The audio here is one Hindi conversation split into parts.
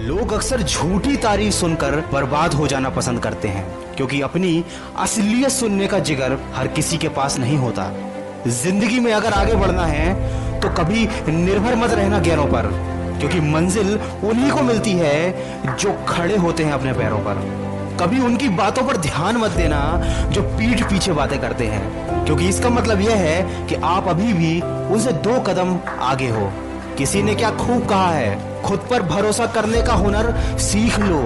लोग अक्सर झूठी तारीफ सुनकर बर्बाद हो जाना पसंद करते हैं, क्योंकि अपनी असलियत सुनने का जिगर हर किसी के पास नहीं होता। जिंदगी में अगर आगे बढ़ना है तो कभी निर्भर मत रहना गैरों पर, क्योंकि मंजिल उन्हीं को मिलती है जो खड़े होते हैं अपने पैरों पर। कभी उनकी बातों पर ध्यान मत देना जो पीठ पीछे बातें करते हैं, क्योंकि इसका मतलब यह है कि आप अभी भी उनसे 2 कदम आगे हो। किसी ने क्या खूब कहा है, खुद पर भरोसा करने का हुनर सीख लो,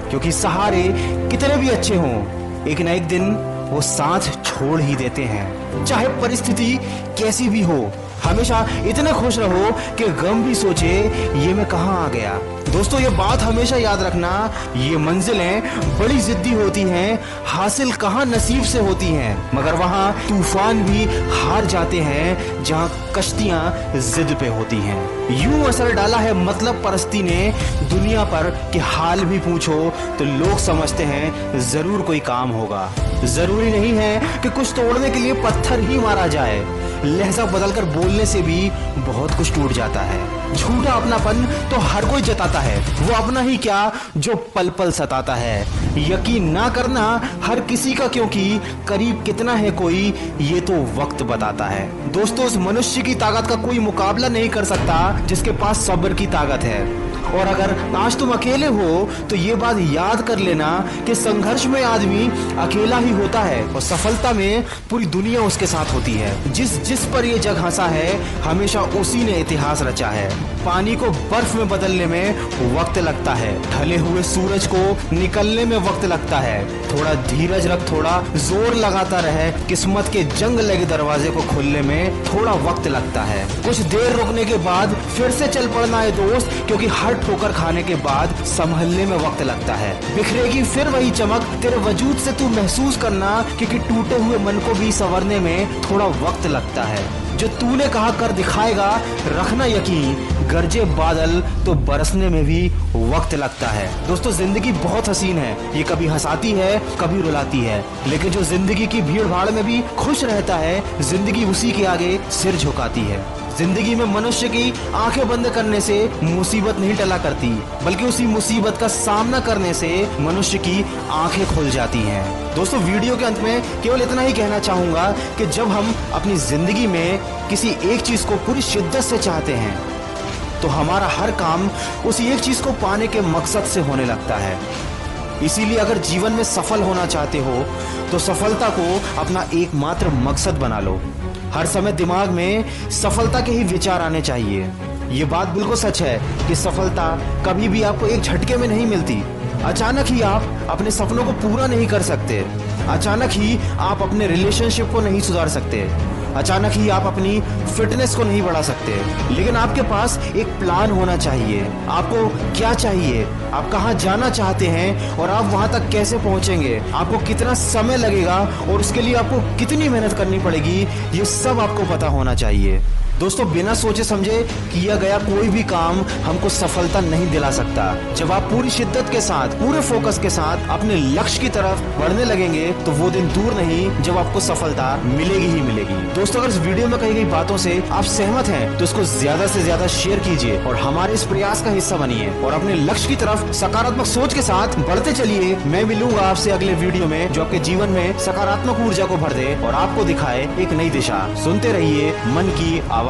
क्योंकि सहारे कितने भी अच्छे हों, एक न एक दिन वो साथ छोड़ ही देते हैं। चाहे परिस्थिति कैसी भी हो, हमेशा इतने खुश रहो कि गम भी सोचे ये मैं कहाँ आ गया। दोस्तों, ये बात हमेशा याद रखना, ये मंजिलें बड़ी जिद्दी होती हैं, हासिल कहाँ नसीब से होती हैं, मगर वहाँ तूफान भी हार जाते हैं जहाँ कश्तियाँ जिद पे होती हैं। यूं असर डाला है मतलब परस्ती ने दुनिया पर कि हाल भी पूछो तो लोग समझते हैं जरूर कोई काम होगा। जरूरी नहीं है कि कुछ तोड़ने के लिए पत्थर ही मारा जाए, लहजा बदलकर बोलने से भी बहुत कुछ टूट जाता है। झूठा अपनापन तो हर कोई जताता है, वो अपना ही क्या जो पल पल सताता है। यकीन ना करना हर किसी का, क्योंकि करीब कितना है कोई ये तो वक्त बताता है। दोस्तों, उस मनुष्य की ताकत का कोई मुकाबला नहीं कर सकता जिसके पास सब्र की ताकत है। और अगर आज तुम अकेले हो तो ये बात याद कर लेना कि संघर्ष में आदमी अकेला ही होता है और सफलता में पूरी दुनिया उसके साथ होती है। जिस पर ये जग हंसा है हमेशा उसी ने इतिहास रचा है। पानी को बर्फ में बदलने में वक्त लगता है, ढले हुए सूरज को निकलने में वक्त लगता है। थोड़ा धीरज रख, थोड़ा जोर लगाता रहे, किस्मत के जंग लगे दरवाजे को खोलने में थोड़ा वक्त लगता है। कुछ देर रुकने के बाद फिर से चल पड़ना है दोस्त, क्योंकि हर ठोकर खाने के बाद संभलने में वक्त लगता है। बिखरेगी फिर वही चमक तेरे वजूद से तू महसूस करना, क्योंकि टूटे हुए मन को भी संवरने में थोड़ा वक्त लगता है। जो तूने कहा कर दिखाएगा, रखना यकीन, गरजे बादल तो बरसने में भी वक्त लगता है। दोस्तों, जिंदगी बहुत हसीन है, ये कभी हंसाती है कभी रुलाती है, लेकिन जो जिंदगी की भीड़ भाड़ में भी खुश रहता है, जिंदगी उसी के आगे सिर झुकाती है। जिंदगी में मनुष्य की आंखें बंद करने से मुसीबत नहीं टला करती, बल्कि उसी मुसीबत का सामना करने से मनुष्य की आंखें खुल जाती हैं। दोस्तों, वीडियो के अंत में केवल इतना ही कहना चाहूंगा कि जब हम अपनी जिंदगी में किसी एक चीज को पूरी शिद्दत से चाहते हैं तो हमारा हर काम उस एक चीज को पाने के मकसद से होने लगता है। इसीलिए अगर जीवन में सफल होना चाहते हो तो सफलता को अपना एकमात्र मकसद बना लो। हर समय दिमाग में सफलता के ही विचार आने चाहिए। ये बात बिल्कुल सच है कि सफलता कभी भी आपको एक झटके में नहीं मिलती। अचानक ही आप अपने सपनों को पूरा नहीं कर सकते, अचानक ही आप अपने रिलेशनशिप को नहीं सुधार सकते, अचानक ही आप अपनी फिटनेस को नहीं बढ़ा सकते, लेकिन आपके पास एक प्लान होना चाहिए। आपको क्या चाहिए, आप कहाँ जाना चाहते हैं और आप वहां तक कैसे पहुंचेंगे, आपको कितना समय लगेगा और उसके लिए आपको कितनी मेहनत करनी पड़ेगी, ये सब आपको पता होना चाहिए। दोस्तों, बिना सोचे समझे किया गया कोई भी काम हमको सफलता नहीं दिला सकता। जब आप पूरी शिद्दत के साथ, पूरे फोकस के साथ अपने लक्ष्य की तरफ बढ़ने लगेंगे तो वो दिन दूर नहीं जब आपको सफलता मिलेगी ही मिलेगी। दोस्तों, अगर इस वीडियो में कही गई बातों से आप सहमत हैं तो इसको ज्यादा से ज्यादा शेयर कीजिए और हमारे इस प्रयास का हिस्सा बनिए और अपने लक्ष्य की तरफ सकारात्मक सोच के साथ बढ़ते चलिए। मैं मिलूंगा आपसे अगले वीडियो में जो आपके जीवन में सकारात्मक ऊर्जा को भर दे और आपको दिखाए एक नई दिशा। सुनते रहिए मन की आवाज।